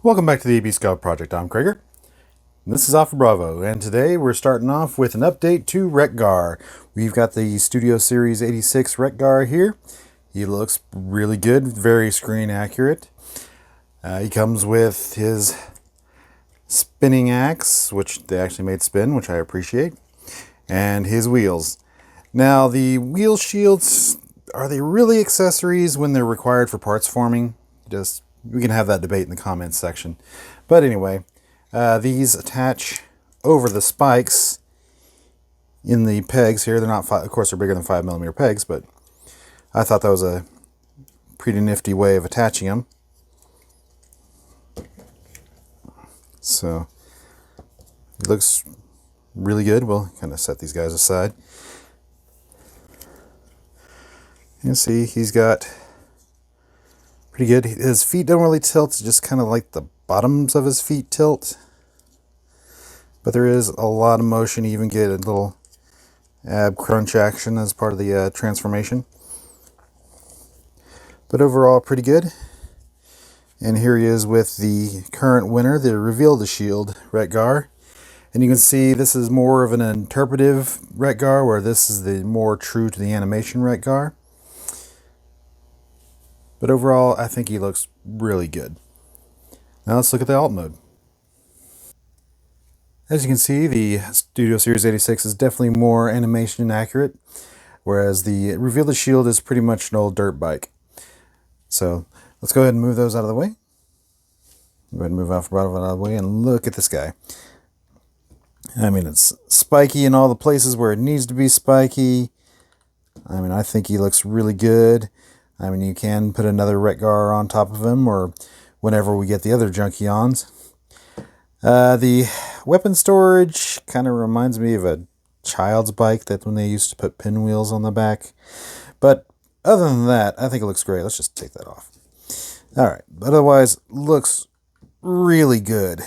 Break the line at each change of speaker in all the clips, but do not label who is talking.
Welcome back to the AB Scout Project. I'm Krager. This is Alpha Bravo, and today we're starting off with an update to Wreck-Gar. We've got the Studio Series 86 Wreck-Gar here. He looks really good, very screen accurate. He comes with his spinning axe, which they actually made spin, which I appreciate, and his wheels. Now, the wheel shields, are they really accessories when they're required for parts forming? We can have that debate in the comments section. But anyway, these attach over the spikes in the pegs here. They're not, of course, they're bigger than 5mm pegs, but I thought that was a pretty nifty way of attaching them. So it looks really good. We'll kind of set these guys aside. You can see he's got pretty good. His feet don't really tilt, it's just kind of like the bottoms of his feet tilt. But there is a lot of motion. You even get a little ab crunch action as part of the transformation. But overall, pretty good. And here he is with the current winner, the Reveal the Shield Wreck-Gar. And you can see this is more of an interpretive Wreck-Gar, where this is the more true to the animation Wreck-Gar. But overall, I think he looks really good. Now let's look at the alt mode. As you can see, the Studio Series 86 is definitely more animation accurate, whereas the Reveal the Shield is pretty much an old dirt bike. So let's go ahead and move those out of the way. Go ahead and move Alpha Bravo out of the way and look at this guy. I mean, it's spiky in all the places where it needs to be spiky. I mean, I think he looks really good. I mean, you can put another Wreck-Gar on top of him, or whenever we get the other Junkions. The weapon storage kind of reminds me of a child's bike, that when they used to put pinwheels on the back. But other than that, I think it looks great. Let's just take that off. Alright, but otherwise, looks really good.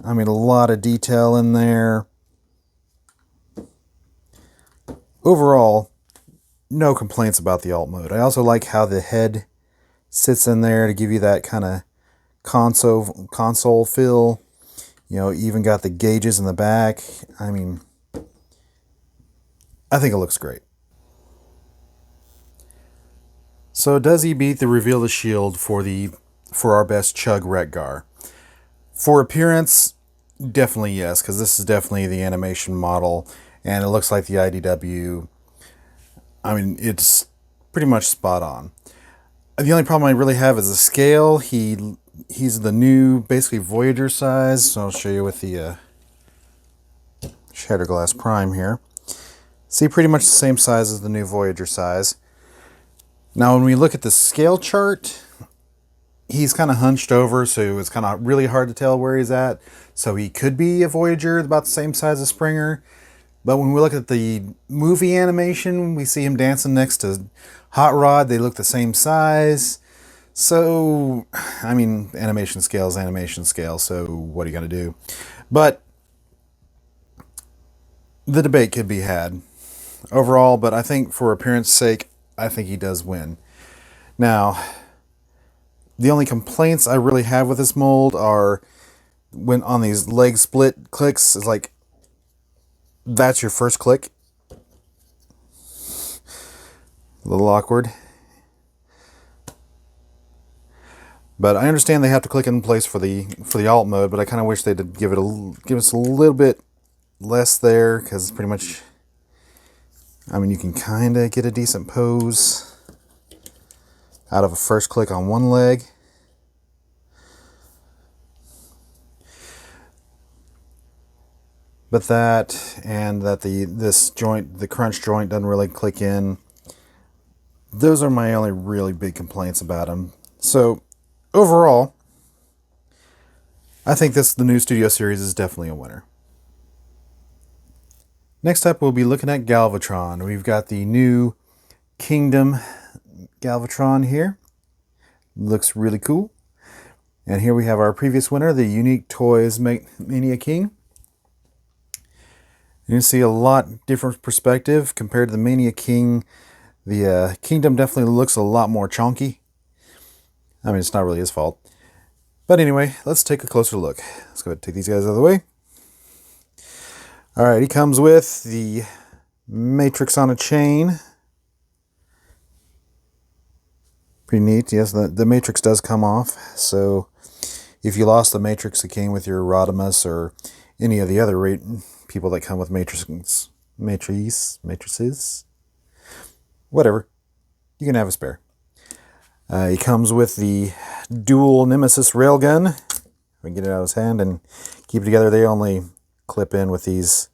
I mean, a lot of detail in there. Overall, no complaints about the alt mode. I also like how the head sits in there to give you that kind of console feel. You know, even got the gauges in the back. I mean, I think it looks great. So does he beat the Reveal the Shield for our best Chug Wreck-Gar? For appearance, definitely yes, because this is definitely the animation model, and it looks like the IDW. I mean, it's pretty much spot on. The only problem I really have is the scale. He's the new, basically, Voyager size. So I'll show you with the Shatterglass Prime here. See, pretty much the same size as the new Voyager size. Now, when we look at the scale chart, he's kind of hunched over, so it's kind of really hard to tell where he's at. So he could be a Voyager, about the same size as Springer. But when we look at the movie animation, we see him dancing next to Hot Rod. They look the same size. So, I mean, animation scale is animation scale, so what are you going to do? But the debate could be had overall, but I think for appearance sake, I think he does win. Now, the only complaints I really have with this mold are when on these leg split clicks, it's like, that's your first click. A little awkward. But I understand they have to click in place for the alt mode, but I kind of wish they'd give us a little bit less there, because pretty much, I mean, you can kind of get a decent pose out of a first click on one leg. But that, and that this joint, the crunch joint, doesn't really click in. Those are my only really big complaints about him. So, overall, I think the new Studio Series is definitely a winner. Next up, we'll be looking at Galvatron. We've got the new Kingdom Galvatron here. Looks really cool. And here we have our previous winner, the Unique Toys Mania King. You can see a lot different perspective compared to the Mania King. The Kingdom definitely looks a lot more chunky. I mean, it's not really his fault. But anyway, let's take a closer look. Let's go ahead and take these guys out of the way. All right, he comes with the matrix on a chain. Pretty neat. Yes, the matrix does come off. So if you lost the matrix that came with your Rodimus or any of the other people that come with matrices, whatever, you can have a spare. He comes with the dual Nemesis railgun. We can get it out of his hand and keep it together. They only clip in with these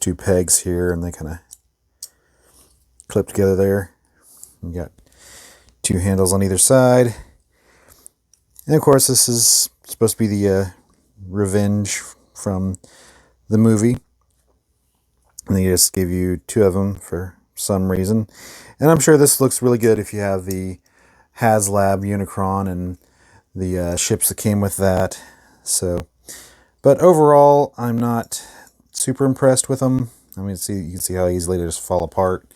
two pegs here, and they kind of clip together there. You got two handles on either side. And of course, this is supposed to be the Revenge from the movie. And they just give you two of them for some reason. And I'm sure this looks really good if you have the HasLab Unicron and the ships that came with that. So, but overall, I'm not super impressed with them. I mean, you can see how easily they just fall apart.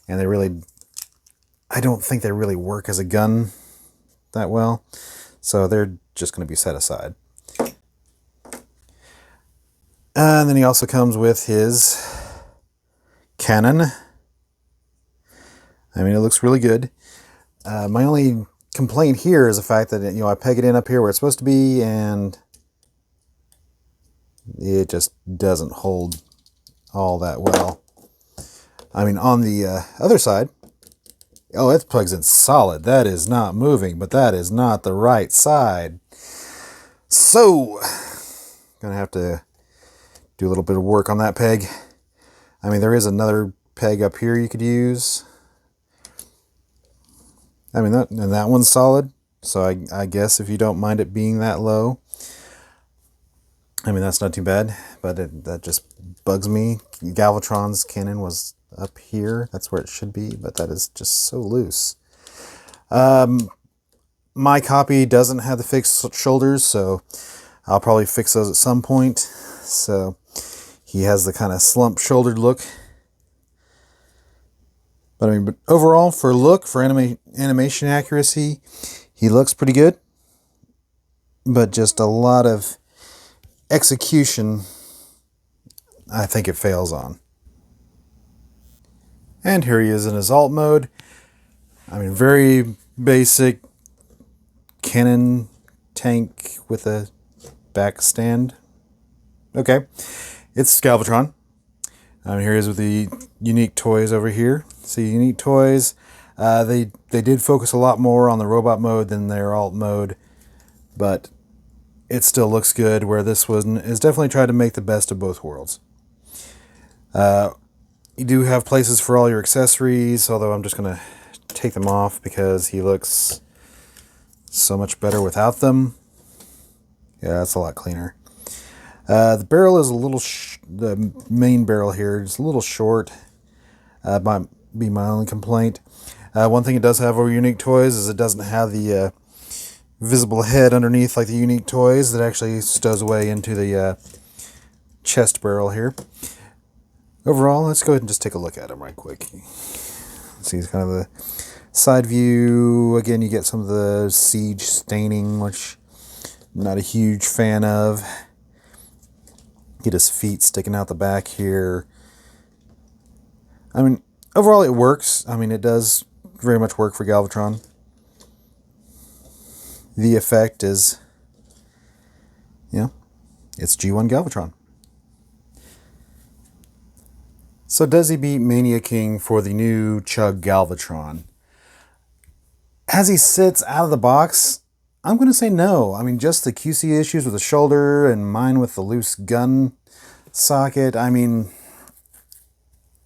And I don't think they really work as a gun that well. So they're just going to be set aside. And then he also comes with his cannon. I mean, it looks really good. My only complaint here is the fact that, I peg it in up here where it's supposed to be, and it just doesn't hold all that well. I mean, on the other side, oh, it plugs in solid. That is not moving, but that is not the right side. So, gonna have to do a little bit of work on that peg. I mean, there is another peg up here you could use. I mean, that one's solid. So I guess if you don't mind it being that low, I mean, that's not too bad. But that just bugs me. Galvatron's cannon was up here. That's where it should be, but that is just so loose. My copy doesn't have the fixed shoulders, so I'll probably fix those at some point. So he has the kind of slump shouldered look. But I mean, overall, for animation accuracy, he looks pretty good. But just a lot of execution, I think it fails on. And here he is in his alt mode. I mean, very basic cannon tank with a back stand. Okay, it's Galvatron. Here he is with the unique toys over here. See, unique toys. They did focus a lot more on the robot mode than their alt mode, but it still looks good. Where this one is definitely tried to make the best of both worlds. You do have places for all your accessories, although I'm just gonna take them off because he looks so much better without them. Yeah, that's a lot cleaner. The barrel is a little, the main barrel here is a little short. Might be my only complaint. One thing it does have over Unique Toys is it doesn't have the visible head underneath like the Unique Toys that actually stows away into the chest barrel here. Overall, let's go ahead and just take a look at him right quick. See, it's kind of the side view. Again, you get some of the siege staining, which I'm not a huge fan of. Get his feet sticking out the back here. I mean, overall it works. I mean, it does very much work for Galvatron. The effect is, it's G1 Galvatron. So does he beat Mania King for the new Chug Galvatron? As he sits out of the box, I'm going to say no. I mean, just the QC issues with the shoulder and mine with the loose gun socket. I mean,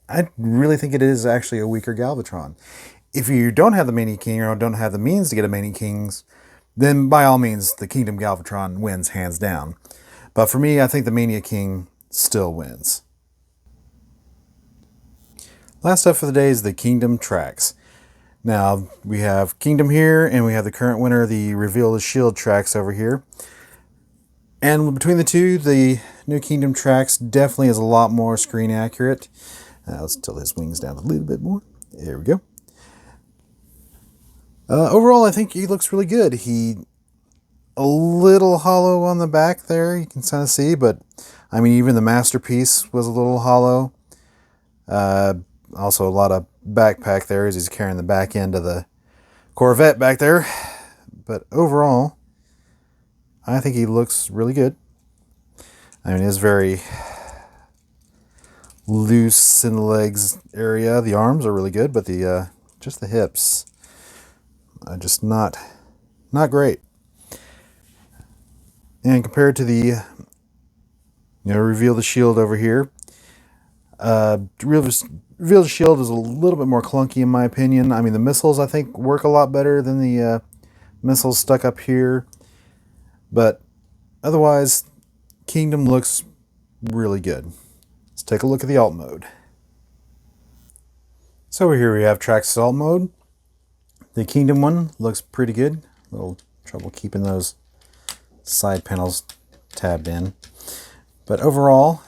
I really think it is actually a weaker Galvatron. If you don't have the Mania King or don't have the means to get a Mania Kings, then by all means, the Kingdom Galvatron wins hands down. But for me, I think the Mania King still wins. Last up for the day is the Kingdom tracks. Now, we have Kingdom here, and we have the current winner, the Reveal the Shield tracks over here. And between the two, the new Kingdom tracks definitely is a lot more screen accurate. Let's tilt his wings down a little bit more. There we go. Overall, I think he looks really good. a little hollow on the back there, you can kind of see, but I mean, even the masterpiece was a little hollow. Also a lot of backpack there as he's carrying the back end of the Corvette back there. But overall, I think he looks really good. I mean, it's very loose in the legs area. The arms are really good, but the just the hips are just not great. And compared to the reveal the shield over here, reveal the shield is a little bit more clunky in my opinion. I mean, the missiles I think work a lot better than the missiles stuck up here, but otherwise, Kingdom looks really good. Let's take a look at the alt mode. So over here we have Trax alt mode. The Kingdom one looks pretty good. A little trouble keeping those side panels tabbed in. But overall,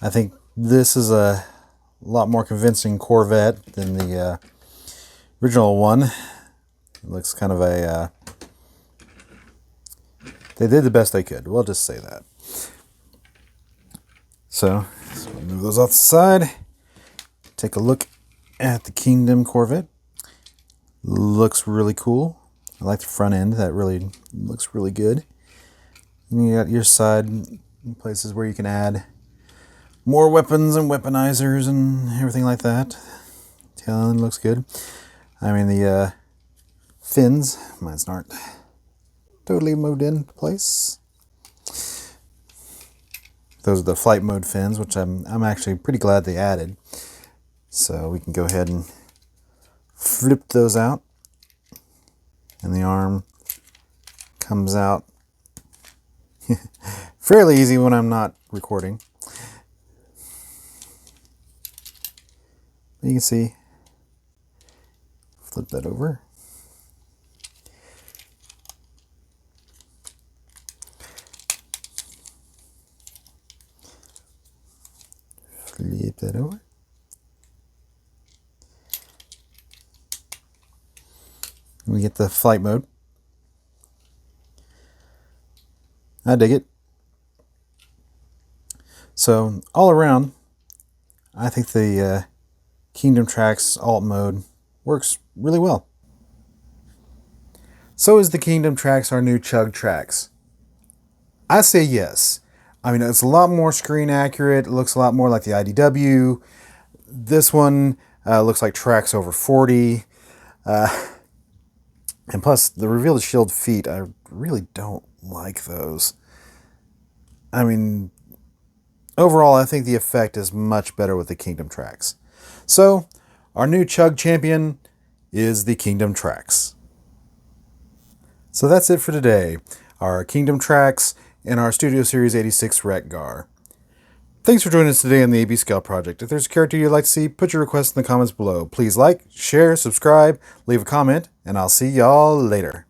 I think this is a lot more convincing Corvette than the original one. It looks kind of a... they did the best they could. We'll just say that. So we'll move those off the side. Take a look at the Kingdom Corvette. Looks really cool. I like the front end. That really looks really good. And you got your side places where you can add more weapons and weaponizers and everything like that. Tail end looks good. I mean, the fins, mine's aren't totally moved in place. Those are the flight mode fins, which I'm actually pretty glad they added. So we can go ahead and flip those out. And the arm comes out fairly easy when I'm not recording. You can see, flip that over. Flip that over. We get the flight mode. I dig it. So all around, I think the Kingdom Trax alt mode works really well. So is the Kingdom Trax our new Chug Trax? I say yes. I mean, it's a lot more screen accurate. It looks a lot more like the IDW. This one looks like Trax over 40. And plus, the Reveal the Shield feet, I really don't like those. I mean, overall, I think the effect is much better with the Kingdom Trax. So, our new Chug champion is the Kingdom Trax. So that's it for today. Our Kingdom Trax and our Studio Series 86 Wreck-Gar. Thanks for joining us today on the AB Scout Project. If there's a character you'd like to see, put your request in the comments below. Please like, share, subscribe, leave a comment, and I'll see y'all later.